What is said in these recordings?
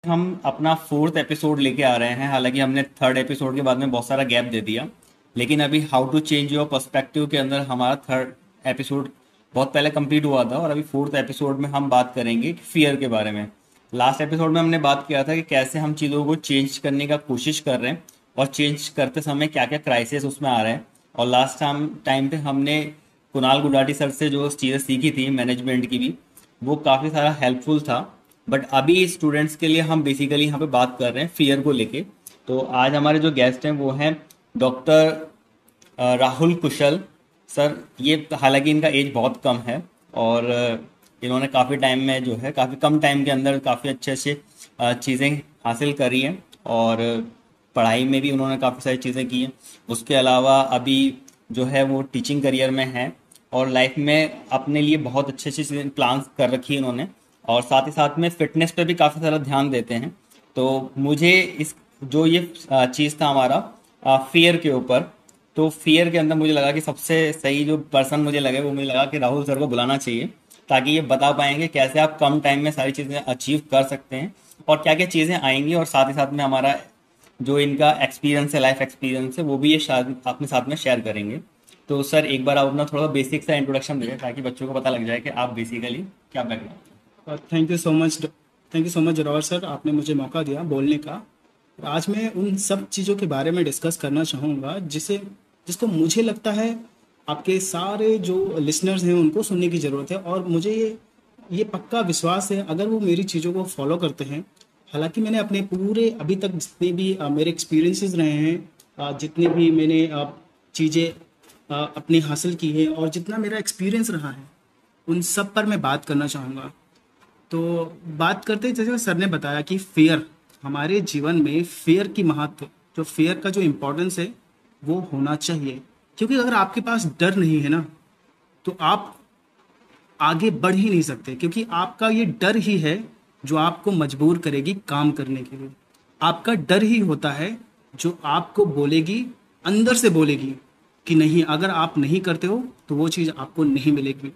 हम अपना fourth episode लेके आ रहे हैं। हालांकि हमने थर्ड एपिसोड के बाद में बहुत सारा गैप दे दिया, लेकिन अभी how to change your perspective के अंदर हमारा थर्ड एपिसोड बहुत पहले कंप्लीट हुआ था, और अभी फोर्थ एपिसोड में हम बात करेंगे फियर के बारे में। लास्ट एपिसोड में हमने बात किया था कि कैसे हम चीज़ों को चेंज करने का कोशिश कर रहे हैं, और चेंज करते समय क्या क्या क्राइसिस उसमें आ रहे हैं। और लास्ट टाइम पे हमने कुणाल गुलाटी सर से जो चीज़ें सीखी थी मैनेजमेंट की भी, वो काफ़ी सारा हेल्पफुल था। बट अभी स्टूडेंट्स के लिए हम बेसिकली यहाँ पे बात कर रहे हैं फियर को लेके। तो आज हमारे जो गेस्ट हैं वो हैं डॉक्टर राहुल कुशल सर। ये हालांकि इनका एज बहुत कम है, और इन्होंने काफ़ी टाइम में जो है काफ़ी कम टाइम के अंदर काफ़ी अच्छे अच्छे चीज़ें हासिल करी हैं, और पढ़ाई में भी उन्होंने काफ़ी सारी चीज़ें की हैं। उसके अलावा अभी जो है वो टीचिंग करियर में हैं, और लाइफ में अपने लिए बहुत अच्छे अच्छे चीज़ें प्लान कर रखी है इन्होंने। और साथ ही साथ में फिटनेस पे भी काफ़ी सारा ध्यान देते हैं। तो मुझे इस जो ये चीज़ था हमारा फियर के ऊपर, तो फियर के अंदर मुझे लगा कि सबसे सही जो पर्सन मुझे लगे वो मुझे लगा कि राहुल सर को बुलाना चाहिए, ताकि ये बता पाएंगे कैसे आप कम टाइम में सारी चीज़ें अचीव कर सकते हैं, और क्या क्या चीज़ें आएंगी। और साथ ही साथ में हमारा जो इनका एक्सपीरियंस है, लाइफ एक्सपीरियंस है, वो भी ये शायद अपने साथ में शेयर करेंगे। तो सर एक बार आप अपना थोड़ा बेसिक सा इंट्रोडक्शन दें, ताकि बच्चों को पता लग जाए कि आप बेसिकली क्या background. Thank you so much. Thank you so much Zorawar sir, आपने मुझे मौका दिया बोलने का। और आज मैं उन सब चीज़ों के बारे में डिस्कस करना चाहूँगा जिसको मुझे लगता है आपके सारे जो लिसनर्स हैं उनको सुनने की ज़रूरत है। और मुझे ये पक्का विश्वास है अगर वो मेरी चीज़ों को फॉलो करते हैं। हालांकि मैंने अपने पूरे अभी तक जितने भी मेरे एक्सपीरियंसेस रहे हैं, जितने भी मैंने चीज़ें अपनी हासिल की है और जितना मेरा एक्सपीरियंस रहा है, उन सब पर मैं बात करना चाहूँगा। तो बात करते हैं, जैसे सर ने बताया कि फेयर हमारे जीवन में फेयर की महत्व, जो फेयर का जो इम्पोर्टेंस है वो होना चाहिए। क्योंकि अगर आपके पास डर नहीं है ना, तो आप आगे बढ़ ही नहीं सकते। क्योंकि आपका ये डर ही है जो आपको मजबूर करेगी काम करने के लिए। आपका डर ही होता है जो आपको बोलेगी, अंदर से बोलेगी कि नहीं, अगर आप नहीं करते हो तो वो चीज़ आपको नहीं मिलेगी।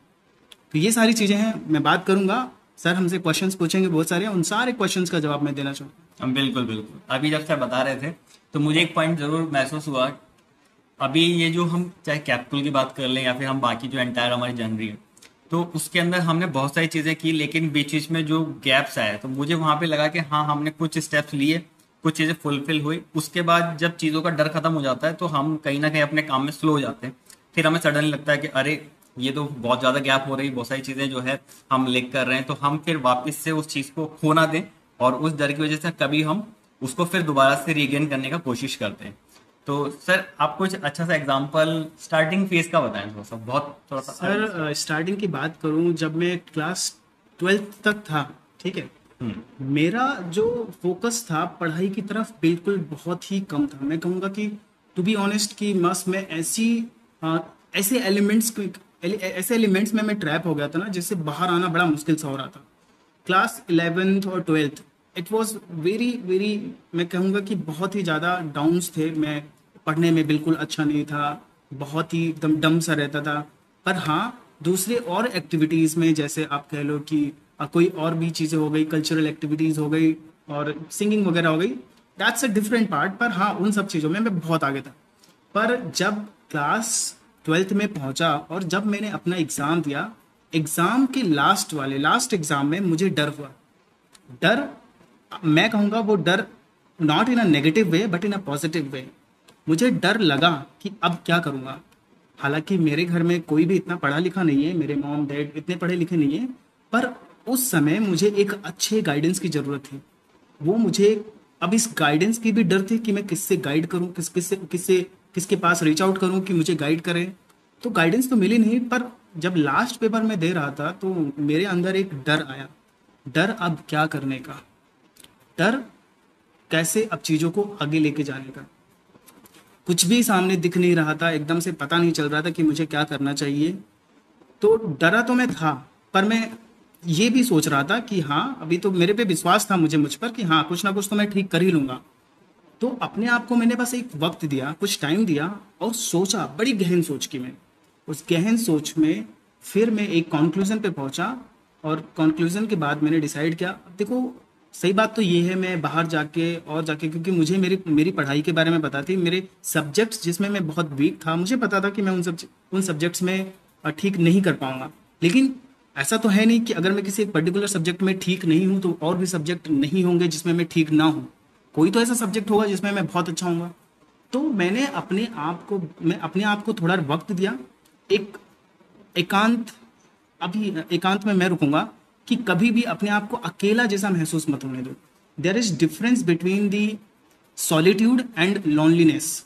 तो ये सारी चीज़ें हैं, मैं बात करूंगा। सर हमसे क्वेश्चंस पूछेंगे बहुत सारे, उन सारे क्वेश्चंस का जवाब मैं देना चाहूँगा। हम बिल्कुल बिल्कुल, अभी जब सर बता रहे थे तो मुझे एक पॉइंट ज़रूर महसूस हुआ। अभी ये जो हम चाहे कैपिटल की बात कर लें या फिर हम बाकी जो एंटायर हमारी जर्नी है, तो उसके अंदर हमने बहुत सारी चीज़ें की, लेकिन बीच बीच में जो गैप्स आए तो मुझे वहाँ पे लगा कि हाँ, हमने कुछ स्टेप्स लिए, कुछ चीज़ें फुलफिल हुई। उसके बाद जब चीज़ों का डर खत्म हो जाता है तो हम कहीं ना कहीं अपने काम में स्लो हो जाते हैं। फिर हमें सडनली लगता है कि अरे, ये तो बहुत ज़्यादा गैप हो रही, बहुत सारी चीज़ें जो है हम लेक कर रहे हैं, तो हम फिर वापस से उस चीज़ को खो ना दें, और उस डर की वजह से कभी हम उसको फिर दोबारा से रीगेन करने का कोशिश करते हैं। तो सर आप कुछ अच्छा सा एग्जांपल स्टार्टिंग फेज का बताएं, थोड़ा सा, बहुत थोड़ा सा अर्ली सा। सर स्टार्टिंग की बात करूं, जब मैं क्लास 12th तक था, ठीक है, मेरा जो फोकस था पढ़ाई की तरफ बिल्कुल बहुत ही कम था। मैं कहूँगा कि टू बी ऑनेस्ट कि बस मैं अ, ऐसे ऐसे एलिमेंट्स में मैं ट्रैप हो गया था ना, जिससे बाहर आना बड़ा मुश्किल सा हो रहा था। क्लास 11th और 12th it was very very, मैं कहूँगा कि बहुत ही ज़्यादा डाउन्स थे। मैं पढ़ने में बिल्कुल अच्छा नहीं था, बहुत ही एकदम डम सा रहता था। पर हाँ, दूसरे और एक्टिविटीज़ में, जैसे आप कह लो कि कोई और भी चीज़ें हो गई, कल्चरल एक्टिविटीज़ हो गई और सिंगिंग वगैरह हो गई, दैट्स अ डिफरेंट पार्ट। पर हाँ, उन सब चीज़ों में मैं बहुत आगे था। पर जब क्लास 12th में पहुंचा और जब मैंने अपना एग्ज़ाम दिया, एग्ज़ाम के लास्ट एग्ज़ाम में मुझे डर हुआ। डर, मैं कहूँगा वो डर not in a negative way but in a positive way. मुझे डर लगा कि अब क्या करूँगा। हालांकि मेरे घर में कोई भी इतना पढ़ा लिखा नहीं है, मेरे मॉम डैड इतने पढ़े लिखे नहीं है। पर उस समय मुझे एक अच्छे गाइडेंस की ज़रूरत थी। वो मुझे, अब इस गाइडेंस की भी डर थी कि मैं किससे गाइड करूँ, किसके पास रीच आउट करूँ कि मुझे गाइड करे। तो गाइडेंस तो मिली नहीं। पर जब लास्ट पेपर में दे रहा था तो मेरे अंदर एक डर आया। डर अब क्या करने का, डर कैसे अब चीज़ों को आगे लेके जाने का। कुछ भी सामने दिख नहीं रहा था, एकदम से पता नहीं चल रहा था कि मुझे क्या करना चाहिए। तो डरा तो मैं था, पर मैं ये भी सोच रहा था कि हाँ, अभी तो मेरे पे विश्वास था मुझ पर कि हाँ, कुछ ना कुछ तो मैं ठीक कर ही लूँगा। तो अपने आप को मैंने बस एक वक्त दिया, कुछ टाइम दिया और सोचा, बड़ी गहन सोच की मैं। उस गहन सोच में फिर मैं एक कंक्लूजन पे पहुंचा। और कंक्लूजन के बाद मैंने डिसाइड किया, देखो, सही बात तो ये है, मैं बाहर जाके और जाके, क्योंकि मुझे मेरी मेरी पढ़ाई के बारे में पता थी, मेरे सब्जेक्ट्स जिसमें मैं बहुत वीक था, मुझे पता था कि मैं उन सब्जेक्ट्स में ठीक नहीं कर पाऊंगा। लेकिन ऐसा तो है नहीं कि अगर मैं किसी एक पर्टिकुलर सब्जेक्ट में ठीक नहीं हूँ तो और भी सब्जेक्ट नहीं होंगे जिसमें मैं ठीक ना हूँ। कोई तो ऐसा सब्जेक्ट होगा जिसमें मैं बहुत अच्छा हूँगा। तो मैं अपने आप को थोड़ा वक्त दिया। एक एकांत अभी एकांत में मैं रुकूंगा कि कभी भी अपने आप को अकेला जैसा महसूस मत होने दो। There is difference between the solitude and loneliness.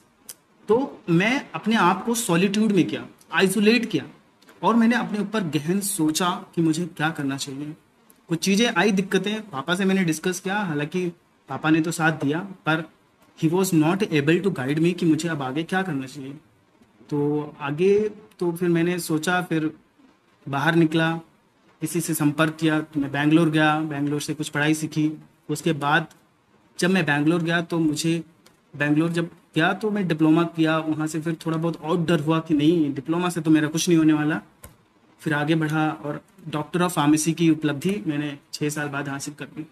तो मैं अपने आप को सॉलिट्यूड में किया, आइसोलेट किया, और मैंने अपने ऊपर गहन सोचा कि मुझे क्या करना चाहिए। कुछ चीज़ें आई, दिक्कतें पापा से मैंने डिस्कस किया, हालांकि पापा ने तो साथ दिया, पर he was not able to guide me कि मुझे अब आगे क्या करना चाहिए। तो आगे तो फिर मैंने सोचा, फिर बाहर निकला, किसी से संपर्क किया, तो मैं बैंगलोर गया, बैंगलोर से कुछ पढ़ाई सीखी। उसके बाद जब मैं बैंगलोर गया तो मुझे बैंगलोर जब गया तो मैं डिप्लोमा किया वहाँ से। फिर थोड़ा बहुत और डर हुआ कि नहीं, डिप्लोमा से तो मेरा कुछ नहीं होने वाला। फिर आगे बढ़ा और डॉक्टर ऑफ फार्मेसी की उपलब्धि मैंने 6 साल बाद हासिल कर ली।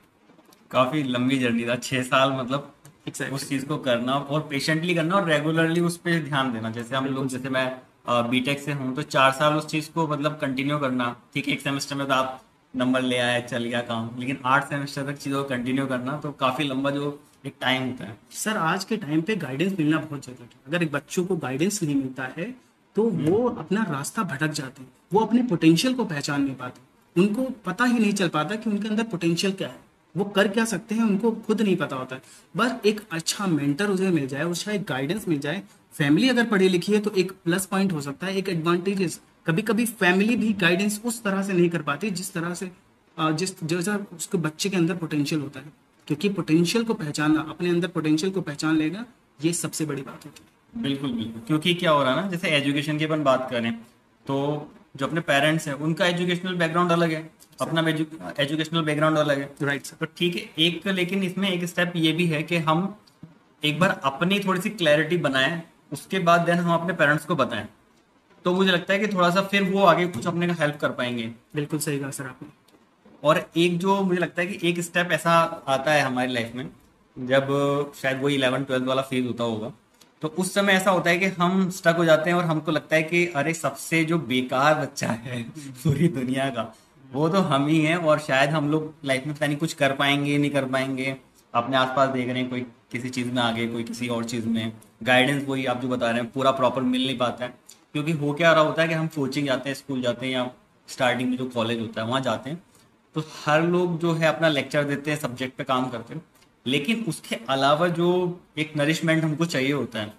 काफी लंबी जर्नी था 6 साल, मतलब उस एग्जैक्टली। चीज को करना और पेशेंटली करना और रेगुलरली उस पर ध्यान देना। जैसे हम लोग, बिल्कुल जैसे सही। मैं बीटेक से हूँ तो 4 साल उस चीज को मतलब कंटिन्यू करना। ठीक है, एक सेमेस्टर में तो आप नंबर ले आए, चल गया काम, लेकिन 8 सेमेस्टर तक चीजों को कंटिन्यू करना तो काफी लंबा जो एक टाइम होता है। सर आज के टाइम पे गाइडेंस मिलना बहुत ज़रूरी है। अगर एक बच्चों को गाइडेंस नहीं मिलता है तो वो अपना रास्ता भटक जाते हैं, वो अपने पोटेंशियल को पहचान नहीं पाते, उनको पता ही नहीं चल पाता कि उनके अंदर पोटेंशियल क्या है, वो कर क्या सकते हैं, उनको खुद नहीं पता होता है। बस एक अच्छा मेंटर उसे मिल जाए, उसका एक गाइडेंस मिल जाए। फैमिली अगर पढ़ी लिखी है तो एक प्लस पॉइंट हो सकता है, एक एडवांटेजेस। कभी कभी फैमिली भी गाइडेंस उस तरह से नहीं कर पाती जिस तरह से जिस जैसा उसके बच्चे के अंदर पोटेंशियल होता है। क्योंकि पोटेंशियल को पहचानना, अपने अंदर पोटेंशियल को पहचान लेना, ये सबसे बड़ी बात होती बिल्कुल बिल्कुल, क्योंकि क्या हो रहा है ना, जैसे एजुकेशन की अपन बात करें तो जो अपने पेरेंट्स हैं उनका एजुकेशनल बैकग्राउंड अलग है, है। अपना एजुकेशनल बैकग्राउंड अलग है। Right sir. तो ठीक है, एक लेकिन इसमें एक स्टेप ये भी है कि हम एक बार अपनी थोड़ी सी क्लैरिटी बनाएं, उसके बाद देन हम अपने पेरेंट्स को बताएं। तो मुझे लगता है कि थोड़ा सा फिर वो आगे कुछ अपने का हेल्प कर पाएंगे। बिल्कुल सही कहा सर आपने। और एक जो मुझे लगता है कि एक स्टेप ऐसा आता है हमारी लाइफ में, जब शायद वही 11 12 वाला फेज होता होगा, तो उस समय ऐसा होता है कि हम स्टक हो जाते हैं और हमको लगता है कि अरे सबसे जो बेकार बच्चा है पूरी दुनिया का वो तो हम ही हैं, और शायद हम लोग लाइफ में पता नहीं कुछ कर पाएंगे नहीं कर पाएंगे। अपने आसपास देख रहे हैं कोई किसी चीज़ में आगे, कोई किसी और चीज़ में, गाइडेंस वही आप जो बता रहे हैं पूरा प्रॉपर मिल नहीं पाता है। क्योंकि हो क्या रहा होता है कि हम कोचिंग जाते हैं, स्कूल जाते हैं, या स्टार्टिंग में जो कॉलेज होता है वहाँ जाते हैं, तो हर लोग जो है अपना लेक्चर देते हैं, सब्जेक्ट पे काम करते हैं, लेकिन उसके अलावा जो एक नरिशमेंट हमको चाहिए होता है,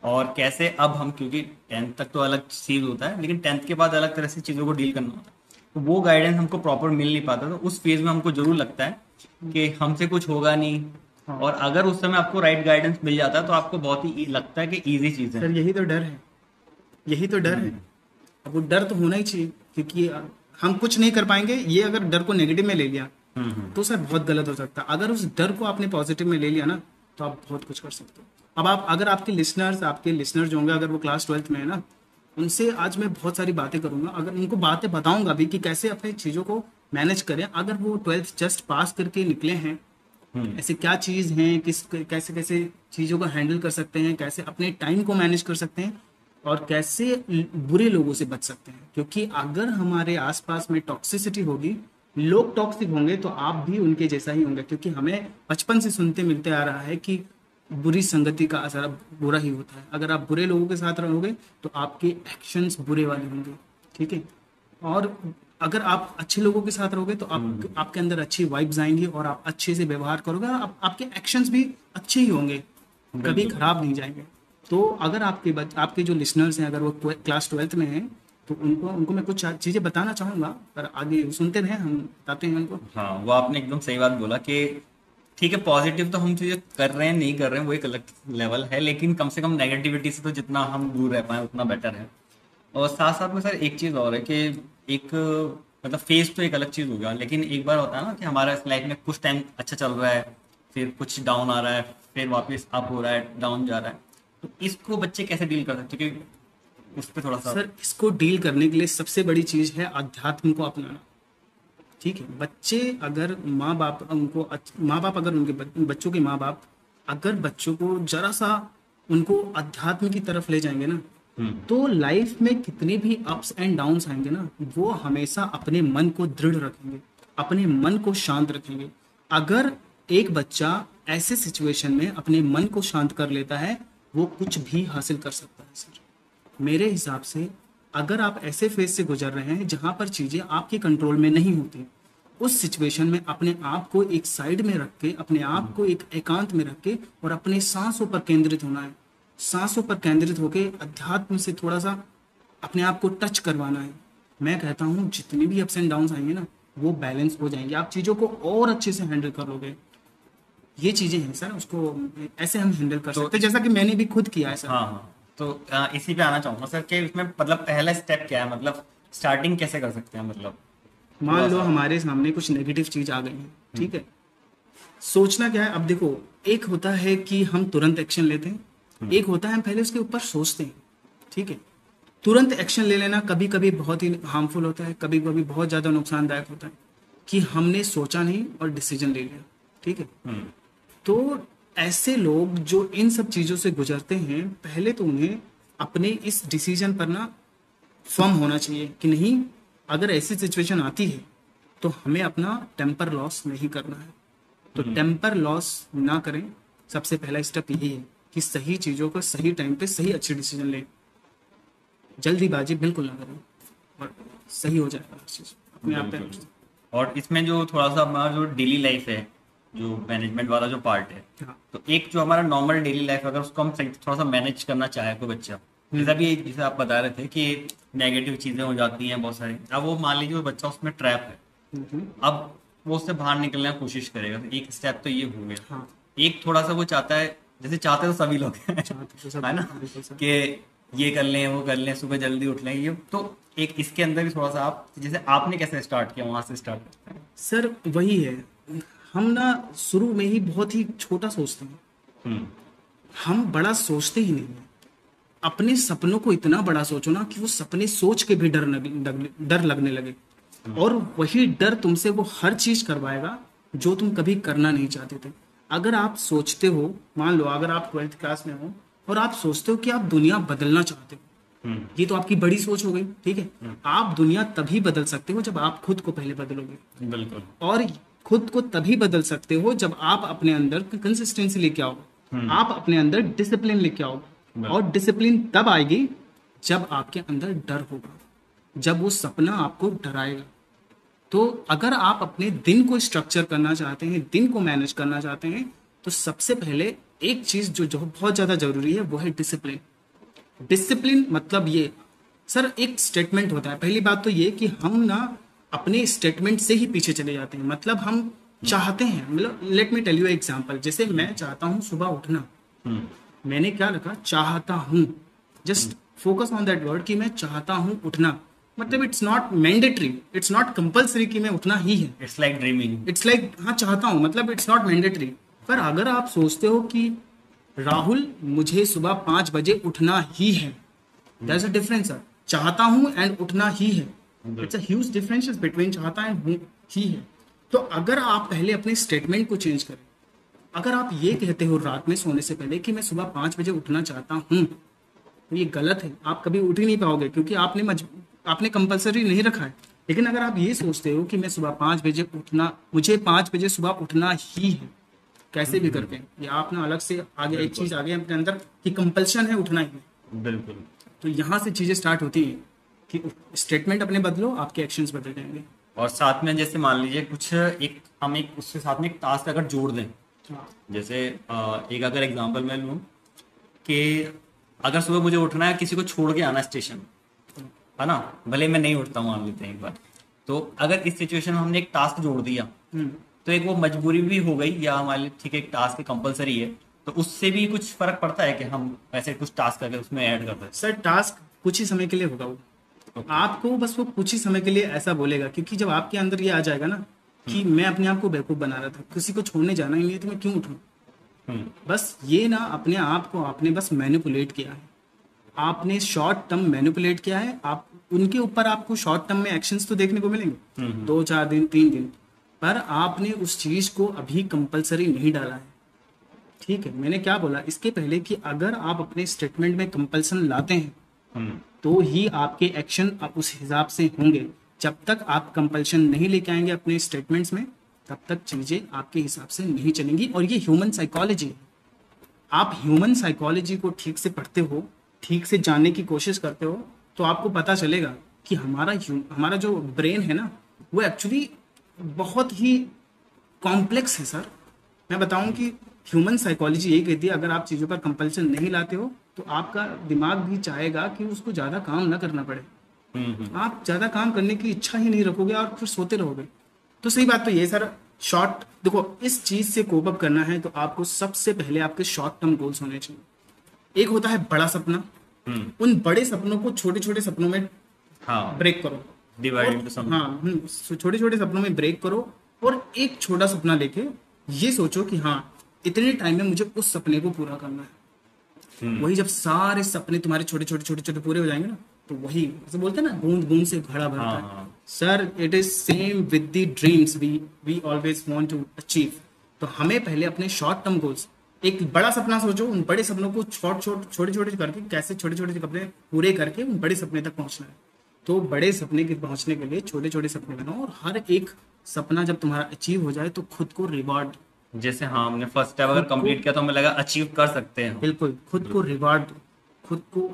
और कैसे अब हम, क्योंकि 10th तक तो अलग चीज़ होता है लेकिन 10th के बाद अलग तरह से चीज़ों को डील करना होता है, तो वो गाइडेंस हमको प्रॉपर मिल नहीं पाता। तो उस फेज में हमको जरूर लगता है कि हमसे कुछ होगा नहीं, हाँ और अगर उस समय आपको राइट गाइडेंस मिल जाता है तो आपको बहुत ही लगता है कि ईजी चीज़ है। सर, यही तो डर है, यही तो डर है। अब वो डर तो होना ही चाहिए, क्योंकि हम कुछ नहीं कर पाएंगे, ये अगर डर को नेगेटिव में ले लिया तो सर बहुत गलत हो सकता है। अगर उस डर को आपने पॉजिटिव में ले लिया ना तो आप बहुत कुछ कर सकते हो। अब आप अगर आपके लिसनर्स जो होंगे, अगर वो क्लास 12th में है ना, उनसे आज मैं बहुत सारी बातें करूंगा, अगर उनको बातें बताऊंगा भी कि कैसे अपने चीज़ों को मैनेज करें। अगर वो 12th जस्ट पास करके निकले हैं, ऐसे क्या चीज़ हैं, कैसे कैसे चीज़ों को हैंडल कर सकते हैं, कैसे अपने टाइम को मैनेज कर सकते हैं, और कैसे बुरे लोगों से बच सकते हैं। क्योंकि अगर हमारे आसपास में टॉक्सिसिटी होगी, लोग टॉक्सिक होंगे, तो आप भी उनके जैसा ही होंगे। क्योंकि हमें बचपन से सुनते मिलते आ रहा है कि बुरी संगति का असर बुरा ही होता है। अगर आप बुरे लोगों के साथ रहोगे तो आपके एक्शंस बुरे वाले होंगे, ठीक है। और अगर आप अच्छे लोगों के साथ रहोगे तो आपके अंदर अच्छी वाइब्स आएंगी और आप अच्छे से व्यवहार करोगे, और आपके एक्शंस भी अच्छे ही होंगे, कभी खराब नहीं जाएंगे। तो अगर आपके जो लिसनर्स हैं, अगर वो क्लास 12th में हैं, तो उनको उनको मैं कुछ चीज़ें बताना चाहूँगा, पर आगे सुनते रहें, हम बताते हैं उनको। हाँ, वो आपने एकदम सही बात बोला कि ठीक है, पॉजिटिव तो हम चीजें कर रहे हैं नहीं कर रहे हैं वो एक अलग लेवल है, लेकिन कम से कम नेगेटिविटी से तो जितना हम दूर रह पाए उतना बेटर है। और साथ साथ में सर एक चीज़ और है कि एक मतलब फेस तो एक अलग चीज़ हो गया, लेकिन एक बार होता है ना कि हमारा लाइफ में कुछ टाइम अच्छा चल रहा है, फिर कुछ डाउन आ रहा है, फिर वापस अप हो रहा है, डाउन जा रहा है। तो इसको बच्चे कैसे डील कर सकते हैं, क्योंकि उस पर थोड़ा सा। सर, इसको डील करने के लिए सबसे बड़ी चीज़ है अध्यात्म को अपनाना। ठीक है। बच्चे अगर माँ बाप अगर उनके बच्चों के माँ बाप अगर बच्चों को जरा सा उनको अध्यात्म की तरफ ले जाएंगे ना, तो लाइफ में कितने भी अप्स एंड डाउन्स आएंगे ना, वो हमेशा अपने मन को दृढ़ रखेंगे, अपने मन को शांत रखेंगे। अगर एक बच्चा ऐसे सिचुएशन में अपने मन को शांत कर लेता है, वो कुछ भी हासिल कर सकता है सर। मेरे हिसाब से अगर आप ऐसे फेज से गुजर रहे हैं जहां पर चीजें आपके कंट्रोल में नहीं होती, उस सिचुएशन में अपने आप को एक साइड में रख के, अपने आप को एक एकांत में रख के और अपने सांसों पर केंद्रित होना है। सांसों पर केंद्रित होके अध्यात्म से थोड़ा सा अपने आप को टच करवाना है। मैं कहता हूँ जितने भी अप्स एंड डाउन्स आएंगे ना, वो बैलेंस हो जाएंगे, आप चीजों को और अच्छे से हैंडल करोगे। ये चीजें हैं सर, उसको ऐसे हम हैंडल कर सकते हैं जैसा कि मैंने भी खुद किया है सर। हाँ हाँ, तो इसी पे आना चाहूंगा सर कि इसमें मतलब पहला स्टेप क्या है, मतलब स्टार्टिंग कैसे कर सकते हैं, मतलब मान लो हमारे सामने कुछ नेगेटिव चीज आ गई है, ठीक है, सोचना क्या है। अब देखो, एक होता है कि हम तुरंत एक्शन लेते हैं, एक होता है हम पहले उसके ऊपर सोचते हैं, ठीक है। तुरंत एक्शन ले लेना कभी कभी बहुत ही हार्मफुल होता है, कभी कभी बहुत ज्यादा नुकसानदायक होता है कि हमने सोचा नहीं और डिसीजन ले लिया, ठीक है। तो ऐसे लोग जो इन सब चीजों से गुजरते हैं, पहले तो उन्हें अपने इस डिसीजन पर ना फर्म होना चाहिए कि नहीं, अगर ऐसी सिचुएशन आती है तो हमें अपना टेम्पर लॉस नहीं करना है। तो टेम्पर लॉस ना करें। सबसे पहला स्टेप यही है कि सही चीजों को सही टाइम पे सही अच्छे डिसीजन लें, जल्दीबाजी बिल्कुल ना करें और सही हो जाएगा हर चीज अपने आप पे। और इसमें जो थोड़ा सा हमारा जो डेली लाइफ है, जो मैनेजमेंट वाला जो पार्ट है, हाँ। तो एक जो हमारा नॉर्मल डेली लाइफ, अगर उसको हम थोड़ा सा मैनेज करना चाहे कोई बच्चा, जैसा भी जैसे आप बता रहे थे कि नेगेटिव चीजें हो जाती हैं बहुत सारी, अब वो मान लीजिए वो बच्चा उसमें ट्रैप है, अब वो उससे बाहर निकलने की कोशिश करेगा, तो एक स्टेप तो ये हो गया। हाँ। एक थोड़ा सा वो चाहता है, जैसे चाहते तो सभी लोग हैं है ना, कि ये कर लें वो कर लें, सुबह जल्दी उठ लें, ये तो एक इसके अंदर भी थोड़ा सा आप, जैसे आपने कैसे स्टार्ट किया, वहां से स्टार्ट करते हैं सर। वही है, हम ना शुरू में ही बहुत ही छोटा सोचते हैं, हम बड़ा सोचते ही नहीं हैं। अपने सपनों को इतना बड़ा सोचो ना कि वो सपने सोच के भी डर लगने लगे, और वही डर तुमसे वो हर चीज करवाएगा जो तुम कभी करना नहीं चाहते थे। अगर आप सोचते हो, मान लो अगर आप 12th क्लास में हो और आप सोचते हो कि आप दुनिया बदलना चाहते हो, ये तो आपकी बड़ी सोच हो गई, ठीक है। आप दुनिया तभी बदल सकते हो जब आप खुद को पहले बदलोगे। बिल्कुल। और खुद को तभी बदल सकते हो जब आप अपने अंदर कंसिस्टेंसी लेके आओ, आप अपने अंदर डिसिप्लिन लेके आओ, और डिसिप्लिन तब आएगी जब आपके अंदर डर होगा, जब वो सपना आपको डराएगा। तो अगर आप अपने दिन को स्ट्रक्चर करना चाहते हैं, दिन को मैनेज करना चाहते हैं, तो सबसे पहले एक चीज जो बहुत ज्यादा जरूरी है वो है डिसिप्लिन। डिसिप्लिन मतलब ये सर, एक स्टेटमेंट होता है। पहली बात तो ये कि हम ना अपने स्टेटमेंट से ही पीछे चले जाते हैं। मतलब हम चाहते हैं, मतलब let me tell you example, जैसे मैं चाहता हूँ सुबह उठना, मैंने क्या रखा, चाहता हूँ। Just focus on that word कि मैं चाहता हूँ उठना, मतलब it's not mandatory, it's not compulsory कि मैं उठना ही है। It's like dreaming, it's like हाँ चाहता हूँ, मतलब इट्स नॉट मैंडेटरी। पर अगर आप सोचते हो कि राहुल मुझे सुबह 5 बजे उठना ही है, there is a difference sir. चाहता हूँ एंड उठना ही है, it's a huge difference between चाहता एंड ही है। तो अगर आप पहले अपने स्टेटमेंट को चेंज करें, अगर आप ये कहते हो रात में सोने से पहले कि मैं सुबह 5 बजे उठना चाहता हूँ, तो ये गलत है। आप कभी उठ ही नहीं पाओगे क्योंकि आपने कंपलसरी नहीं रखा है। लेकिन अगर आप ये सोचते हो कि मैं सुबह 5 बजे उठना, मुझे 5 बजे सुबह उठना ही है, कैसे भी करके, ये आप ना अलग से आगे एक चीज आगे अपने अंदर कि कंपल्शन है उठना ही। बिल्कुल। तो यहाँ से चीजें स्टार्ट होती है कि स्टेटमेंट अपने बदलो, आपके एक्शंस बदल जाएंगे। और साथ में जैसे मान लीजिए कुछ एक हम एक उसके साथ में एक टास्क अगर जोड़ दें, जैसे एक अगर एग्जांपल मैं लूँ कि अगर सुबह मुझे उठना है, किसी को छोड़ के आना स्टेशन, है ना, भले मैं नहीं उठता हूँ, मान लेते हैं एक बार, तो अगर इस सिचुएशन में हमने एक टास्क जोड़ दिया तो एक वो मजबूरी भी हो गई, या हमारे लिए ठीक है एक टास्क कंपलसरी है, तो उससे भी कुछ फर्क पड़ता है कि हम ऐसे कुछ टास्क अगर उसमें ऐड करते हैं। सर टास्क कुछ ही समय के लिए होगा, वो आपको बस वो कुछ ही समय के लिए ऐसा बोलेगा, क्योंकि जब आपके अंदर ये आ जाएगा ना कि मैं अपने आप को बेवकूफ बना रहा था, किसी को छोड़ने जाना ही नहीं है तो मैं क्यों उठूं, बस ये ना अपने आप को आपने बस मैनिपुलेट किया है। आपने शॉर्ट टर्म मैनिपुलेट किया है, आप उनके ऊपर आपको शॉर्ट टर्म में एक्शंस तो देखने को मिलेंगे, 2-4 दिन 3 दिन, पर आपने उस चीज को अभी कंपलसरी नहीं डाला है। ठीक है, मैंने क्या बोला इसके पहले कि अगर आप अपने स्टेटमेंट में कंपल्सन लाते हैं तो ही आपके एक्शन आप उस हिसाब से होंगे। जब तक आप कंपल्शन नहीं लेके आएंगे अपने स्टेटमेंट्स में, तब तक चीजें आपके हिसाब से नहीं चलेंगी। और ये ह्यूमन साइकोलॉजी है। आप ह्यूमन साइकोलॉजी को ठीक से पढ़ते हो, ठीक से जानने की कोशिश करते हो, तो आपको पता चलेगा कि हमारा जो ब्रेन है ना, वो एक्चुअली बहुत ही कॉम्प्लेक्स है सर। मैं बताऊं कि ह्यूमन साइकोलॉजी यही कहती है, अगर आप चीज़ों पर कंपल्सन नहीं लाते हो तो आपका दिमाग भी चाहेगा कि उसको ज़्यादा काम ना करना पड़े। आप ज़्यादा काम करने की इच्छा ही नहीं रखोगे और फिर सोते रहोगे। तो सही बात तो ये सर, शॉर्ट देखो, इस चीज़ से कोप अप करना है तो आपको सबसे पहले आपके शॉर्ट टर्म गोल्स होने चाहिए। एक होता है बड़ा सपना, उन बड़े सपनों को छोटे छोटे सपनों में ब्रेक करो, छोटे छोटे सपनों में ब्रेक करो और एक छोटा सपना लेके ये सोचो कि हाँ इतने टाइम में मुझे उस सपने को पूरा करना है। वही जब सारे सपने तुम्हारे छोटे छोटे छोटे छोटे पूरे हो जाएंगे ना, तो वही जैसे बोलते हैं ना, बूंद बूंद से घड़ा भरता है। Sir it is same with the dreams we always want to achieve. तो हमें पहले अपने शॉर्ट टर्म गोल्स, एक बड़ा सपना सोचो, उन बड़े सपनों को छोटे छोटे करके कैसे छोटे छोटे सपने पूरे करके उन बड़े सपने तक पहुंचना है। तो बड़े सपने के पहुंचने के लिए छोटे छोटे सपने बनाओ, और हर एक सपना जब तुम्हारा अचीव हो जाए तो खुद को रिवार्ड, जैसे हाँ हमने फर्स्ट स्टेप अगर कंप्लीट किया तो हमें लगा अचीव कर सकते हैं। बिल्कुल, खुद को रिवार्ड दो, खुद को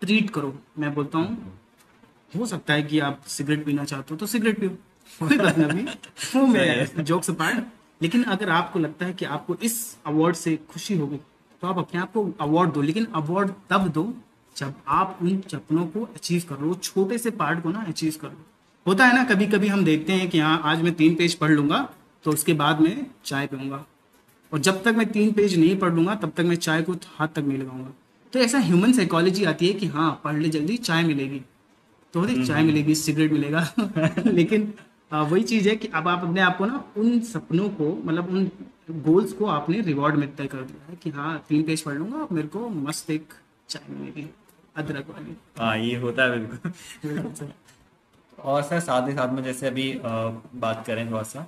ट्रीट करो। मैं बोलता हूँ हो सकता है कि आप सिगरेट पीना चाहते हो तो सिगरेट पियो, कोई बात नहीं, वो मैं जोक्स अपार्ट। लेकिन अगर आपको लगता है कि आपको इस अवार्ड से खुशी होगी तो आप अपने आप को अवार्ड दो, लेकिन अवार्ड तब दो जब आप उन सपनों को अचीव कर लो, छोटे से पार्ट को ना अचीव कर लो। होता है ना, कभी कभी हम देखते हैं कि हाँ आज मैं 3 पेज पढ़ लूंगा तो उसके बाद में चाय पीऊंगा, और जब तक मैं 3 पेज नहीं पढ़ लूंगा तब तक मैं चाय को हाथ तक नहीं लगाऊंगा। तो ऐसा ह्यूमन साइकोलॉजी आती है कि हाँ पढ़ ले जल्दी, चाय मिलेगी, तो चाय मिलेगी, सिगरेट मिलेगा लेकिन वही चीज़ है कि अब आप अपने आप को ना उन सपनों को, मतलब उन गोल्स को आपने रिवॉर्ड में तय कर दिया है कि हाँ 3 पेज पढ़ लूंगा, अब मेरे को मस्त एक चाय मिलेगी अदरक वाली। हाँ ये होता है बिल्कुल। और सर साथ ही साथ में जैसे अभी बात करें थोड़ा सा,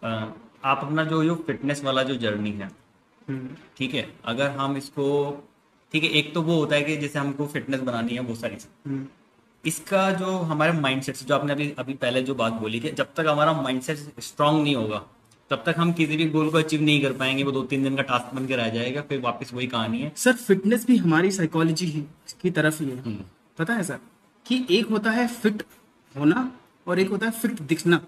आप अपना जो फिटनेस वाला जो जर्नी है, ठीक है, अगर हम इसको, ठीक है, एक तो वो होता है कि जैसे हमको फिटनेस बनानी है वो सारी चीज, इसका जो हमारे माइंडसेट से, जो आपने अभी पहले जो बात बोली कि जब तक हमारा माइंडसेट स्ट्रांग नहीं होगा तब तक हम किसी भी गोल को अचीव नहीं कर पाएंगे, वो 2-3 दिन का टास्क बन के रह जाएगा, फिर वापस वही कहानी है। सर फिटनेस भी हमारी साइकोलॉजी की तरफ ही है। पता है सर कि एक होता है फिट होना और एक होता है फिट दिखना।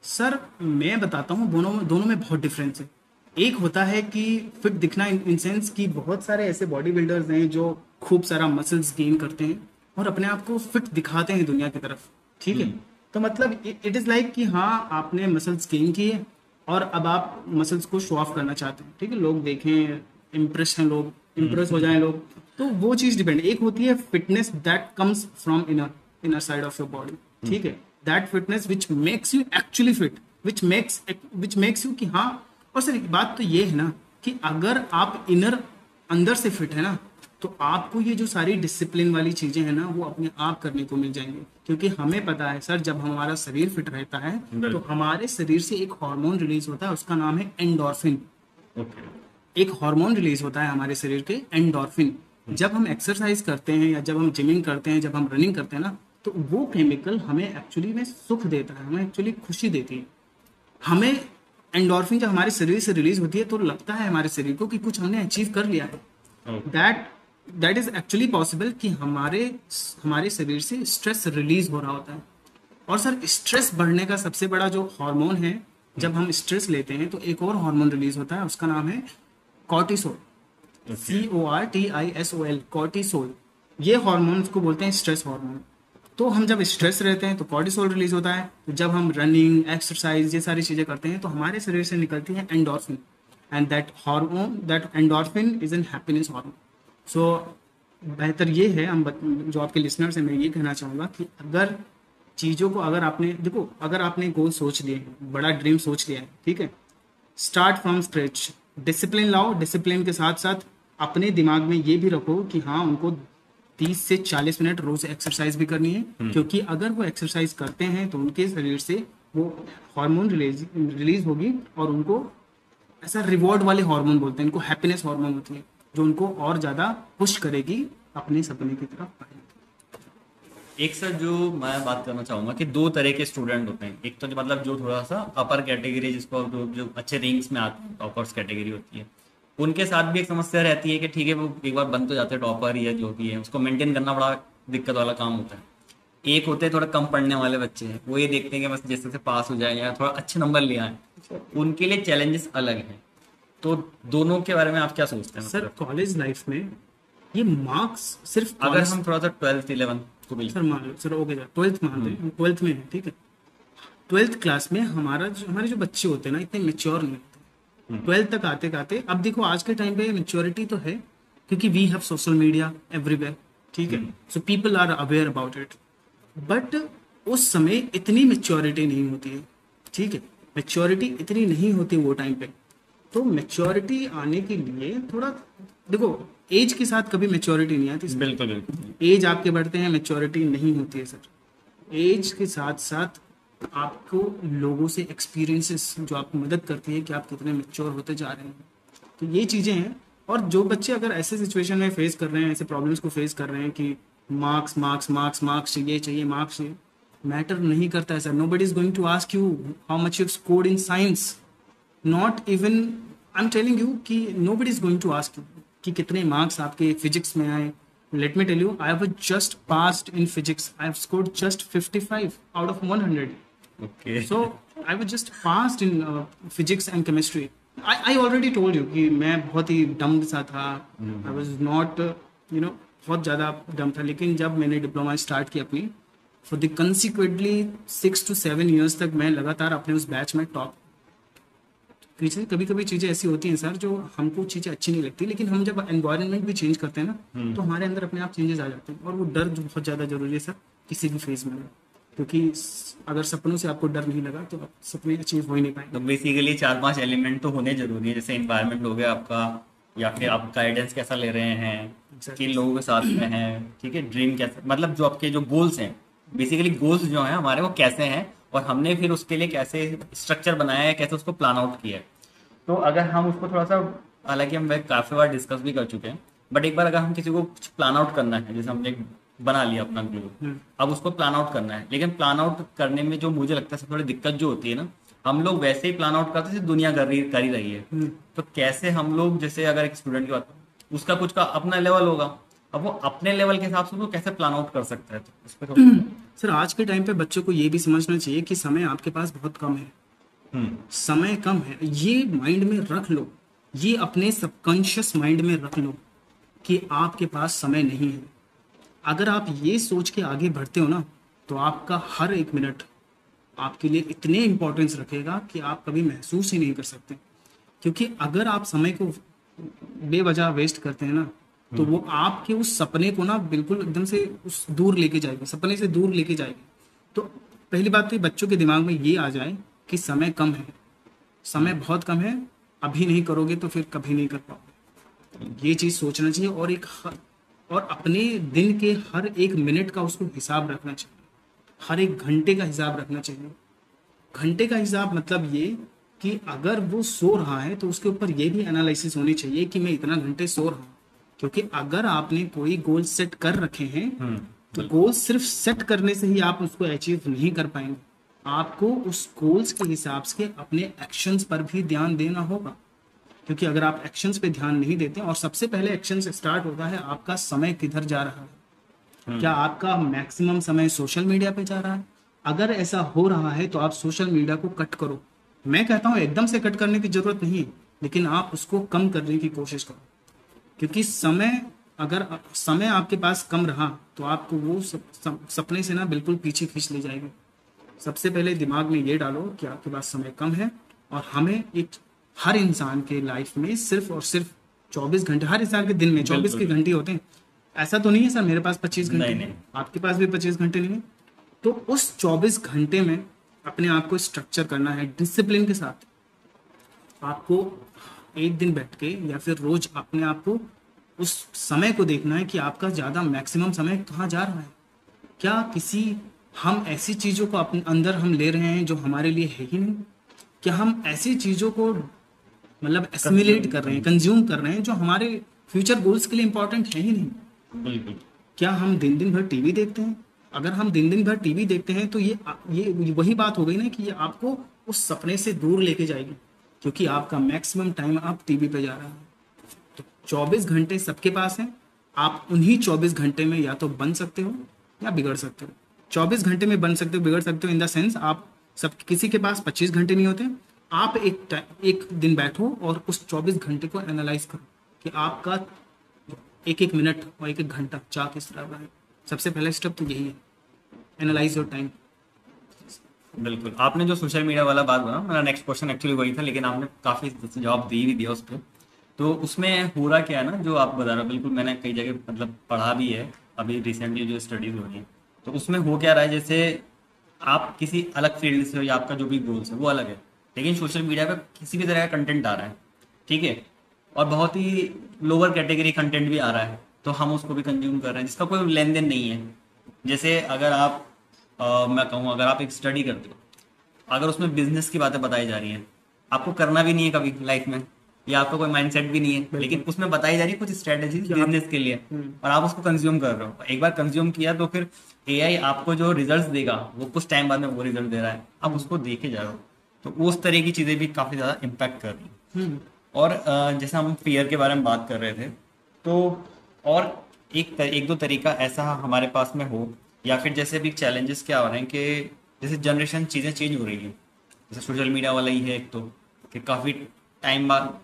सर मैं बताता हूँ, दोनों में बहुत डिफरेंस है। एक होता है कि फिट दिखना इन सेंस कि बहुत सारे ऐसे बॉडी बिल्डर्स हैं जो खूब सारा मसल्स गेन करते हैं और अपने आप को फिट दिखाते हैं दुनिया की तरफ, ठीक है। तो मतलब इट इज लाइक कि हाँ आपने मसल्स गेन किए और अब आप मसल्स को शो ऑफ करना चाहते हैं, ठीक है, लोग देखें, इम्प्रेस हो जाएं लोग, तो वो चीज डिपेंड। एक होती है fitness that comes from inner side of your body, ठीक है, that fitness which makes you actually fit, which makes you कि हाँ। और सर एक बात तो ये है ना कि अगर आप अंदर से फिट है ना, तो आपको ये जो सारी डिसिप्लिन वाली चीजें हैं ना वो अपने आप करने को मिल जाएंगी। क्योंकि हमें पता है सर, जब हमारा शरीर फिट रहता है तो हमारे शरीर से एक हार्मोन रिलीज होता है, उसका नाम है एंडोर्फिन। एक हार्मोन रिलीज होता है हमारे शरीर के, एंडोर्फिन। जब हम एक्सरसाइज करते हैं या जब हम जिमिंग करते हैं, जब हम रनिंग करते हैं ना, तो वो केमिकल हमें एक्चुअली में सुख देता है, हमें एक्चुअली खुशी देती है। हमें एंडोर्फिन जब हमारे शरीर से रिलीज होती है तो लगता है हमारे शरीर को कि कुछ हमने अचीव कर लिया है। दैट इज एक्चुअली पॉसिबल कि हमारे शरीर से स्ट्रेस रिलीज हो रहा होता है। और सर स्ट्रेस बढ़ने का सबसे बड़ा जो हार्मोन है, जब हम स्ट्रेस लेते हैं तो एक और हार्मोन रिलीज होता है, उसका नाम है कॉर्टिसोल, CORTISOL, कॉर्टिसोल। ये हार्मोन को बोलते हैं स्ट्रेस हार्मोन। तो हम जब स्ट्रेस रहते हैं तो कॉर्टिसोल रिलीज होता है, तो जब हम रनिंग, एक्सरसाइज, ये सारी चीजें करते हैं तो हमारे शरीर से निकलती है endorphin, and that endorphin is an happiness hormone. So बेहतर ये है, जो आपके लिसनर से मैं ये कहना चाहूँगा कि अगर चीज़ों को, अगर आपने गोल सोच लिए, बड़ा ड्रीम सोच लिया है, ठीक है, स्टार्ट फ्रॉम स्क्रैच, डिसिप्लिन लाओ। डिसिप्लिन के साथ साथ अपने दिमाग में ये भी रखो कि हाँ उनको 30 से 40 मिनट रोज एक्सरसाइज भी करनी है, क्योंकि अगर वो एक्सरसाइज करते हैं तो उनके शरीर से वो हार्मोन रिलीज होगी और उनको ऐसा रिवॉर्ड वाले हार्मोन बोलते हैं, इनको हैप्पीनेस हार्मोन होती है, जो उनको और ज़्यादा पुश करेगी अपने सपने की तरफ बढ़ने। एक सर जो मैं बात करना चाहूंगा कि दो तरह के स्टूडेंट होते हैं। एक तो जो मतलब जो थोड़ा सा अपर कैटेगरी, जिसको जो अच्छे रैंक्स में आते हैं, टॉपर्स कैटेगरी होती है, उनके साथ भी एक समस्या रहती है कि ठीक है वो एक बार बन तो जाते हैं टॉपर या जो भी है, उसको मेंटेन करना बड़ा दिक्कत वाला काम होता है। एक होते हैं थोड़ा कम पढ़ने वाले बच्चे हैं, वो ये देखते हैं कि बस जैसे से पास हो जाए या थोड़ा अच्छे नंबर ले आए, उनके लिए चैलेंजेस अलग हैं। तो दोनों के बारे में आप क्या सोचते हैं? सर मतलब कॉलेज लाइफ में ये मार्क्स सिर्फ अगर हम थोड़ा सा 12th 11th को भी सर मान लो, सर ओके सर, ट्वेल्थ मान लें, हम ट्वेल्थ में है, ठीक है। ट्वेल्थ क्लास में हमारे जो बच्चे होते हैं ना, इतने मेच्योर नहीं होते। ट्वेल्थ तक आते आते, अब देखो आज के टाइम पे मेच्योरिटी तो है, क्योंकि we have social media everywhere, ठीक है, so people are aware about it. But उस समय इतनी मेच्योरिटी नहीं होती है, ठीक है, मेच्योरिटी इतनी नहीं होती वो टाइम पे। तो मेच्योरिटी आने के लिए थोड़ा, देखो एज के साथ कभी मेच्योरिटी नहीं आती। बिल्कुल बिल्कुल। एज आपके बढ़ते हैं, मेच्योरिटी नहीं होती है सर। एज के साथ साथ आपको लोगों से एक्सपीरियंसेस जो आपको मदद करती है कि आप कितने मेच्योर होते जा रहे हैं, तो ये चीज़ें हैं। और जो बच्चे अगर ऐसे सिचुएशन में फेस कर रहे हैं, ऐसे प्रॉब्लम्स को फेस कर रहे हैं कि मार्क्स मार्क्स मार्क्स मार्क्स चाहिए मार्क्स चाहिए, मैटर नहीं करता है sir. Nobody is going to ask you how much you scored in science, not even, I am telling you कि nobody is going to ask you कि कितने marks आपके physics में आए। Let me tell you, I have just passed in physics, I have scored just 55 out of 100। Okay. So I was just passed in physics and chemistry. I already told you कि मैं बहुत ही डम सा था, I was not बहुत ज़्यादा डम था। लेकिन जब मैंने डिप्लोमा स्टार्ट की अपनी, for the consequently 6 to 7 years तक मैं लगातार अपने उस बैच में टॉप। पीछे कभी कभी चीज़ें ऐसी होती हैं सर जो हमको चीज़ें अच्छी नहीं लगती, लेकिन हम जब एनवायरनमेंट भी चेंज करते हैं ना, तो हमारे अंदर अपने आप चेंजेस आ जाते हैं। और वो डर जो बहुत ज़्यादा जरूरी है सर किसी भी फेज में, क्योंकि अगर सपनों से आपको डर नहीं लगा तो आप सपने अचीव हो ही नहीं पाएंगे। तो बेसिकली 4-5 एलिमेंट तो होने जरूरी है, जैसे इन्वायरमेंट हो गया आपका, या फिर आप गाइडेंस कैसा ले रहे हैं, किन लोगों के साथ में हैं, ठीक है, ड्रीम कैसा, मतलब जो आपके जो गोल्स हैं, बेसिकली गोल्स जो हैं हमारे वो कैसे हैं, और हमने फिर उसके लिए कैसे स्ट्रक्चर बनाया है, कैसे उसको प्लान आउट किया है। तो अगर हम उसको थोड़ा सा, हालांकि हम काफ़ी बार डिस्कस भी कर चुके हैं, बट एक बार अगर हम किसी को कुछ प्लान आउट करना है, जैसे हमने बना लिया अपना गोल, अब उसको प्लान आउट करना है, लेकिन प्लान आउट करने में जो मुझे लगता है सबसे बड़ी दिक्कत जो होती है ना, हम लोग वैसे ही प्लान आउट करते हैं दुनिया कर ही रही है। तो कैसे हम लोग, जैसे अगर एक स्टूडेंट की बात, उसका कुछ का अपना लेवल होगा, अब वो अपने लेवल के हिसाब से वो कैसे प्लान आउट कर सकता है, तो उस पर सर आज के टाइम पे बच्चों को ये भी समझना चाहिए कि समय आपके पास बहुत कम है। समय कम है, ये माइंड में रख लो, ये अपने सबकॉन्शियस माइंड में रख लो कि आपके पास समय नहीं है। अगर आप ये सोच के आगे बढ़ते हो ना, तो आपका हर एक मिनट आपके लिए इतने इम्पोर्टेंस रखेगा कि आप कभी महसूस ही नहीं कर सकते। क्योंकि अगर आप समय को बेवजह वेस्ट करते हैं ना, तो वो आपके उस सपने को ना बिल्कुल एकदम से उस दूर लेके जाएगी, सपने से दूर लेके जाएगी। तो पहली बात तो बच्चों के दिमाग में ये आ जाए कि समय कम है, समय बहुत कम है, अभी नहीं करोगे तो फिर कभी नहीं कर पाओगे। ये चीज़ सोचना चाहिए। और अपने दिन के हर एक मिनट का उसको हिसाब रखना चाहिए, हर एक घंटे का हिसाब रखना चाहिए। घंटे का हिसाब मतलब ये कि अगर वो सो रहा है तो उसके ऊपर ये भी एनालिसिस होनी चाहिए कि मैं इतना घंटे सो रहा हूँ। क्योंकि अगर आपने कोई गोल सेट कर रखे हैं, तो गोल सिर्फ सेट करने से ही आप उसको अचीव नहीं कर पाएंगे। आपको उस गोल्स के हिसाब से अपने एक्शंस पर भी ध्यान देना होगा। क्योंकि अगर आप एक्शंस पे ध्यान नहीं देते, और सबसे पहले एक्शन से स्टार्ट होता है आपका समय किधर जा रहा है। क्या आपका मैक्सिमम समय सोशल मीडिया पे जा रहा है? अगर ऐसा हो रहा है तो आप सोशल मीडिया को कट करो। मैं कहता हूँ एकदम से कट करने की जरूरत नहीं है, लेकिन आप उसको कम करने की कोशिश करो। क्योंकि अगर समय आपके पास कम रहा तो आपको वो सपने से ना बिल्कुल पीछे खींच ले जाएगी। सबसे पहले दिमाग में ये डालो कि आपके पास समय कम है, और हमें हर इंसान के लाइफ में सिर्फ और सिर्फ 24 घंटे, हर इंसान के दिन में 24 के घंटे होते हैं। ऐसा तो नहीं है सर मेरे पास 25 घंटे नहीं, आपके पास भी 25 घंटे नहीं है। तो उस 24 घंटे में अपने आप को स्ट्रक्चर करना है डिसिप्लिन के साथ। आपको एक दिन बैठ के या फिर रोज अपने आप को उस समय को देखना है कि आपका ज़्यादा मैक्सिमम समय कहाँ जा रहा है। क्या किसी हम ऐसी चीज़ों को अपने अंदर हम ले रहे हैं जो हमारे लिए है ही नहीं? क्या हम ऐसी चीज़ों को मतलब एसिमिलेट कर रहे हैं, कंज्यूम कर रहे हैं जो हमारे फ्यूचर गोल्स के लिए इंपॉर्टेंट है ही नहीं? बिल्कुल। क्या हम दिन दिन भर टीवी देखते हैं? अगर हम दिन दिन भर टीवी देखते हैं तो ये वही बात हो गई ना कि ये आपको उस सपने से दूर लेके जाएगी, क्योंकि आपका मैक्सिमम टाइम आप टीवी पे जा रहा है। तो 24 घंटे सबके पास हैं, आप उन्हीं 24 घंटे में या तो बन सकते हो या बिगड़ सकते हो। 24 घंटे में बन सकते हो, बिगड़ सकते हो इन द सेंस आप सब किसी के पास 25 घंटे नहीं होते। आप एक दिन बैठो और उस 24 घंटे को एनालाइज करो कि आपका एक एक मिनट और एक एक घंटा जा किस तरह रहा है। सबसे पहला स्टेप तो यही है, एनालाइज योर टाइम। बिल्कुल, आपने जो सोशल मीडिया वाला बात बोला, मेरा नेक्स्ट क्वेश्चन एक्चुअली वही था, लेकिन आपने काफ़ी जवाब दी भी दिया उस पर। तो उसमें हो रहा क्या है ना, जो आप बता रहे हो, बिल्कुल मैंने कई जगह मतलब पढ़ा भी है, अभी रिसेंटली जो स्टडीज हो रही है, तो उसमें हो क्या रहा है, जैसे आप किसी अलग फील्ड से हो या आपका जो भी गोल्स है वो अलग है, लेकिन सोशल मीडिया पे किसी भी तरह का कंटेंट आ रहा है, ठीक है, और बहुत ही लोअर कैटेगरी कंटेंट भी आ रहा है, तो हम उसको भी कंज्यूम कर रहे हैं जिसका कोई लेन देन नहीं है। जैसे अगर आप मैं कहूँ, अगर आप एक स्टडी करते हो, अगर उसमें बिजनेस की बातें बताई जा रही हैं, आपको करना भी नहीं है कभी लाइफ में, या आपका कोई माइंडसेट भी नहीं है, लेकिन उसमें बताई जा रही है कुछ स्ट्रेटेजी बिजनेस के लिए, और आप उसको कंज्यूम कर रहे हो। एक बार कंज्यूम किया तो फिर एआई आपको जो रिजल्ट्स देगा वो कुछ टाइम बाद में वो रिजल्ट दे रहा है, आप उसको देखे जा रहे हो, तो उस तरह की चीज़ें भी काफ़ी ज़्यादा इम्पैक्ट कर रही हैं। और जैसे हम फियर के बारे में बात कर रहे थे, तो और एक दो तरीका ऐसा हमारे पास में हो, या फिर जैसे भी चैलेंजेस क्या हो रहे हैं कि जैसे जनरेशन चीज़ें चेंज हो रही हैं, जैसे सोशल मीडिया वाला ही है एक तो, कि काफ़ी टाइम बाद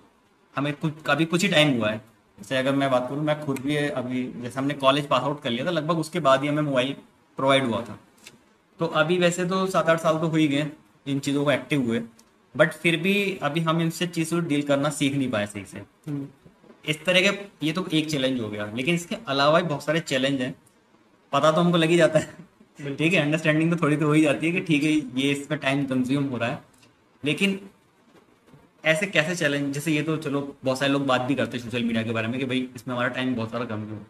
हमें कुछ ही टाइम हुआ है। जैसे अगर मैं बात करूँ, मैं खुद भी अभी जैसे हमने कॉलेज पास आउट कर लिया था, लगभग उसके बाद ही हमें मोबाइल प्रोवाइड हुआ था। तो अभी वैसे तो 7-8 साल तो हो ही गए इन चीज़ों को एक्टिव हुए, बट फिर भी अभी हम इनसे चीज़ों को डील करना सीख नहीं पाए सही से। इस तरह के, ये तो एक चैलेंज हो गया, लेकिन इसके अलावा भी बहुत सारे चैलेंज हैं। पता तो हमको लग ही जाता है, ठीक है, अंडरस्टैंडिंग तो थोड़ी तो हो ही जाती है कि ठीक है ये इसमें टाइम कंज्यूम हो रहा है, लेकिन ऐसे कैसे चैलेंज, जैसे ये तो चलो बहुत सारे लोग बात भी करते हैं सोशल मीडिया के बारे में कि भाई इसमें हमारा टाइम बहुत सारा कंज्यूम है,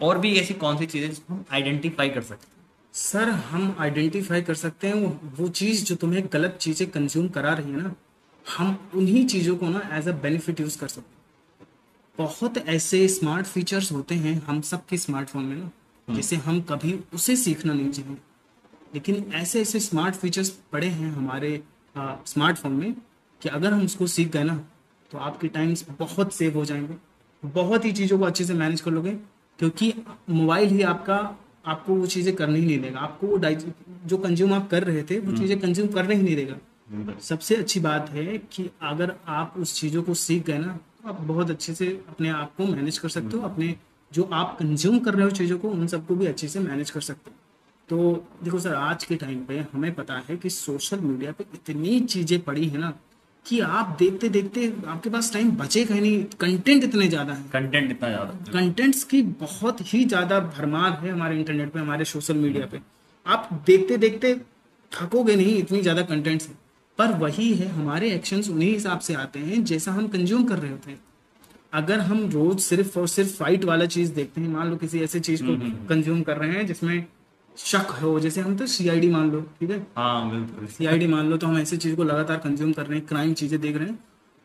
और भी ऐसी कौन सी चीज़ें जिसको हम आइडेंटिफाई कर सकते हैं? सर हम आइडेंटिफाई कर सकते हैं वो चीज़ जो तुम्हें गलत चीज़ें कंज्यूम करा रही है ना, हम उन्हीं चीज़ों को ना एज अ बेनिफिट यूज़ कर सकते हैं। बहुत ऐसे स्मार्ट फीचर्स होते हैं हम सब के स्मार्टफोन में ना, जिसे हम कभी उसे सीखना नहीं चाहिए, लेकिन ऐसे ऐसे स्मार्ट फीचर्स पड़े हैं हमारे स्मार्टफोन में कि अगर हम उसको सीख गए ना तो आपके टाइम्स बहुत सेव हो जाएंगे, बहुत ही चीज़ों को अच्छे से मैनेज कर लोगे, क्योंकि मोबाइल ही आपको वो चीज़ें करने ही नहीं देगा, आपको वो जो कंज्यूम आप कर रहे थे वो चीज़ें कंज्यूम करने ही नहीं देगा। सबसे अच्छी बात है कि अगर आप उस चीज़ों को सीख गए ना तो आप बहुत अच्छे से अपने आप को मैनेज कर सकते हो, अपने जो आप कंज्यूम कर रहे हो चीज़ों को उन सबको भी अच्छे से मैनेज कर सकते हो। तो देखो सर, आज के टाइम पे हमें पता है कि सोशल मीडिया पे इतनी चीज़ें पड़ी है ना कि आप देखते देखते आपके पास टाइम बचेगा ही नहीं, कंटेंट इतने ज़्यादा है, कंटेंट इतना ज़्यादा, कंटेंट्स की बहुत ही ज़्यादा भरमार है हमारे इंटरनेट पे, हमारे सोशल मीडिया पे। आप देखते देखते थकोगे नहीं, इतनी ज़्यादा कंटेंट्स है। पर वही है, हमारे एक्शंस उन्हीं हिसाब से आते हैं जैसा हम कंज्यूम कर रहे होते हैं। अगर हम रोज सिर्फ और सिर्फ फाइट वाला चीज़ देखते हैं, मान लो किसी ऐसे चीज़ को कंज्यूम कर रहे हैं जिसमें शक हो, जैसे हम तो सीआईडी मान लो, ठीक है, हाँ बिल्कुल, सीआईडी मान लो, तो हम ऐसी चीज़ को लगातार कंज्यूम कर रहे हैं, क्राइम चीज़ें देख रहे हैं,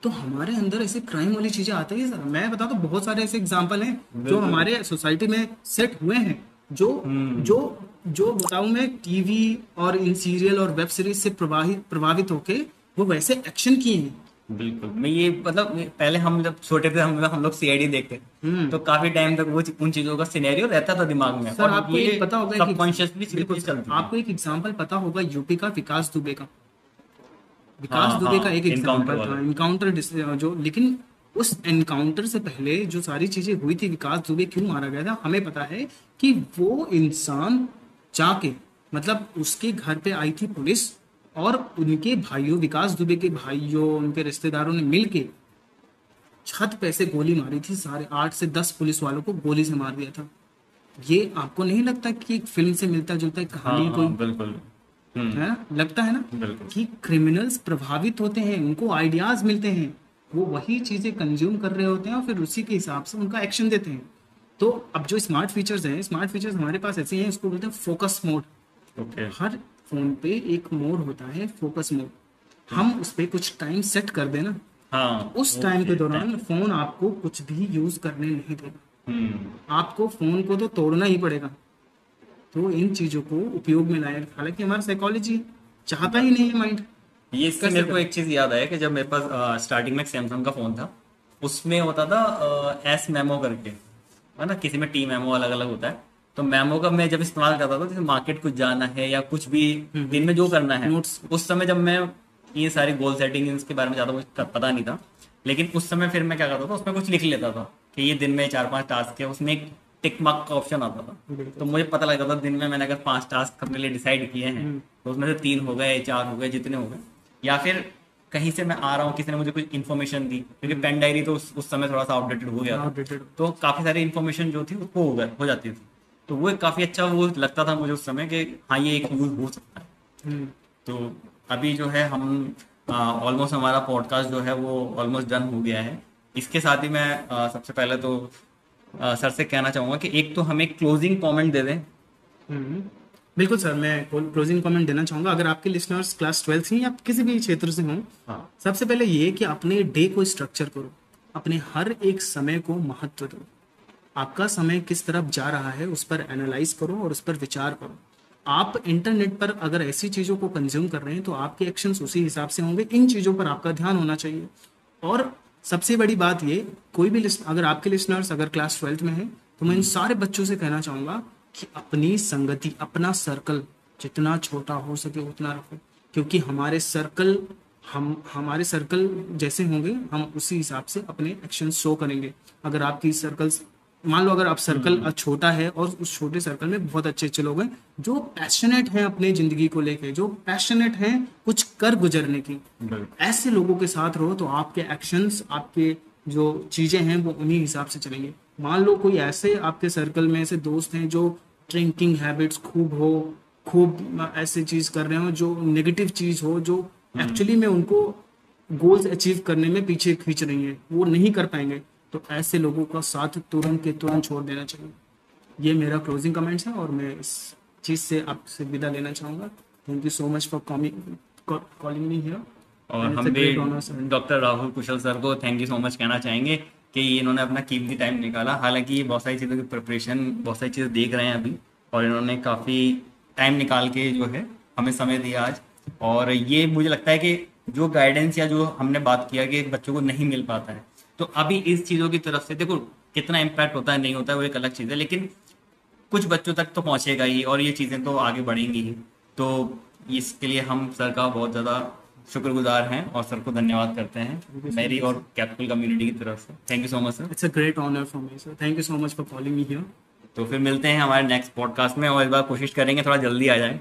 तो हमारे अंदर ऐसे क्राइम वाली चीज़ें आती है सर। मैं बताता हूँ, बहुत सारे ऐसे एग्जाम्पल हैं जो हमारे सोसाइटी में सेट हुए हैं, जो जो जो बताऊँ मैं, टीवी और इन सीरियल और वेब सीरीज से प्रभावित होके वो वैसे एक्शन किए हैं। बिल्कुल। मैं ये मतलब पहले हम जब छोटे थे, हम लोग सीआईडी देखते, तो काफी टाइम तक वो उन चीजों का सिनेरियो रहता था दिमाग में, सर और आपको ये एक पता होगा सबकॉन्शियसली चीजें चलती थी। आपको एक एग्जांपल पता होगा यूपी का विकास दुबे का, विकास दुबे का एक एग्जांपल था, एनकाउंटर जो, लेकिन उस एनकाउंटर से पहले जो सारी चीजें हुई थी, विकास दुबे क्यों मारा गया था हमें पता है कि वो इंसान जाके, मतलब उसके घर पे आई थी पुलिस, और उनके भाइयों, विकास दुबे के भाइयों, उनके रिश्तेदारों ने मिलके छत पे से गोली मारी थी, सारे 8 से 10 पुलिस वालों को गोली से मार दिया था। ये आपको नहीं लगता कि एक फिल्म से मिलता जुलता एक कहानी कोई? बिल्कुल है ना, लगता है ना कि क्रिमिनल्स प्रभावित होते हैं, उनको आइडियाज मिलते हैं, वो वही चीज़ें कंज्यूम कर रहे होते हैं और फिर उसी के हिसाब से उनका एक्शन देते हैं। तो अब जो स्मार्ट फीचर्स हैं, स्मार्ट फीचर्स हमारे पास ऐसे हैं, इसको बोलते हैं फोकस मोड। ओके। हर फोन पे एक मोड होता है फोकस मोड, हम उस पर कुछ टाइम सेट कर देना, हाँ। उस टाइम के दौरान फोन आपको कुछ भी यूज करने नहीं देगा। आपको फोन को तो तोड़ना ही पड़ेगा। तो इन चीजों को उपयोग में लाए, हालांकि हमारा साइकोलॉजी चाहता ही नहीं है माइंड। ये इससे मेरे को एक चीज याद आया कि जब मेरे पास स्टार्टिंग में सैमसंग का फोन था, उसमें होता था एस मेमो करके, है ना, किसी में टी मेमो अलग अलग होता है। तो मेमो का मैं जब इस्तेमाल करता था, जैसे मार्केट कुछ जाना है या कुछ भी दिन में जो करना है, नोट्स। उस समय जब मैं ये सारी गोल सेटिंग इसके बारे में ज्यादा कुछ पता नहीं था, लेकिन उस समय फिर मैं क्या करता था, उसमें कुछ लिख लेता था कि ये दिन में 4-5 टास्क है, उसमें एक टिक मार्क का ऑप्शन आता था। तो मुझे पता लगता था दिन में मैंने अगर 5 टास्क अपने लिए डिसाइड किए हैं, तो उसमें से 3 हो गए, 4 हो गए, जितने हो गए। या फिर कहीं से मैं आ रहा हूँ, किसी ने मुझे कुछ इन्फॉर्मेशन दी, क्योंकि पेन डायरी तो उस समय थोड़ा सा आउटडेटेड हो गया था, तो काफी सारी इन्फॉर्मेशन जो थी वो हो जाती थी। तो वो एक काफी अच्छा वो लगता था मुझे उस समय कि हाँ ये एक यूज हो सकता है। तो अभी जो है हम ऑलमोस्ट हमारा पॉडकास्ट जो है वो ऑलमोस्ट डन हो गया है। इसके साथ ही मैं सबसे पहले तो सर से कहना चाहूंगा कि एक तो हमें क्लोजिंग कमेंट दे दें। बिल्कुल सर, मैं क्लोजिंग कमेंट देना चाहूंगा। अगर आपके लिसनर्स क्लास 12 हैं या किसी भी क्षेत्र से हों, हाँ। सबसे पहले ये कि अपने डे को स्ट्रक्चर करो, अपने हर एक समय को महत्व दो। आपका समय किस तरफ जा रहा है उस पर एनालाइज करो और उस पर विचार करो। आप इंटरनेट पर अगर ऐसी चीज़ों को कंज्यूम कर रहे हैं तो आपके एक्शंस उसी हिसाब से होंगे। इन चीज़ों पर आपका ध्यान होना चाहिए। और सबसे बड़ी बात ये, कोई भी लिस्ट, अगर आपके लिसनर्स अगर क्लास 12 में हैं, तो मैं इन सारे बच्चों से कहना चाहूँगा कि अपनी संगति, अपना सर्कल जितना छोटा हो सके उतना रखो, क्योंकि हमारे सर्कल जैसे होंगे हम उसी हिसाब से अपने एक्शन शो करेंगे। अगर आपकी सर्कल्स, मान लो अगर आप सर्कल छोटा है और उस छोटे सर्कल में बहुत अच्छे अच्छे लोग हैं जो पैशनेट हैं अपने जिंदगी को लेके, जो पैशनेट हैं कुछ कर गुजरने की, ऐसे लोगों के साथ रहो तो आपके एक्शंस, आपके जो चीजें हैं वो उन्हीं हिसाब से चलेंगे। मान लो कोई ऐसे आपके सर्कल में ऐसे दोस्त हैं जो ड्रिंकिंग हैबिट्स खूब ऐसे चीज कर रहे हो, जो नेगेटिव चीज हो, जो एक्चुअली में उनको गोल्स अचीव करने में पीछे खींच रही है, वो नहीं कर पाएंगे, तो ऐसे लोगों का साथ तुरंत के तुरंत छोड़ देना चाहिए। ये मेरा क्लोजिंग कमेंट्स है और मैं इस चीज़ से आपसे विदा लेना चाहूँगा। Thank you so much for calling me here. और हम भी डॉक्टर राहुल कुशल सर को थैंक यू सो मच कहना चाहेंगे कि इन्होंने अपना कीमती टाइम निकाला। हालांकि बहुत सारी चीज़ों की प्रिपरेशन, बहुत सारी चीज़ें देख रहे हैं अभी, और इन्होंने काफ़ी टाइम निकाल के जो है हमें समय दिया आज। और ये मुझे लगता है कि जो गाइडेंस या जो हमने बात किया कि बच्चों को नहीं मिल पाता है, तो अभी इस चीज़ों की तरफ से देखो कितना इम्पैक्ट होता है नहीं होता है वो एक अलग चीज़ है, लेकिन कुछ बच्चों तक तो पहुंचेगा ही और ये चीज़ें तो आगे बढ़ेंगी ही। तो इसके लिए हम सर का बहुत ज़्यादा शुक्रगुजार हैं और सर को धन्यवाद करते हैं मेरी और कैपिटल कम्युनिटी की तरफ से। Thank you so much sir. It's a great honour for me sir. Thank you so much for calling me here. तो फिर मिलते हैं हमारे नेक्स्ट पॉडकास्ट में, और इस बार कोशिश करेंगे थोड़ा जल्दी आ जाए।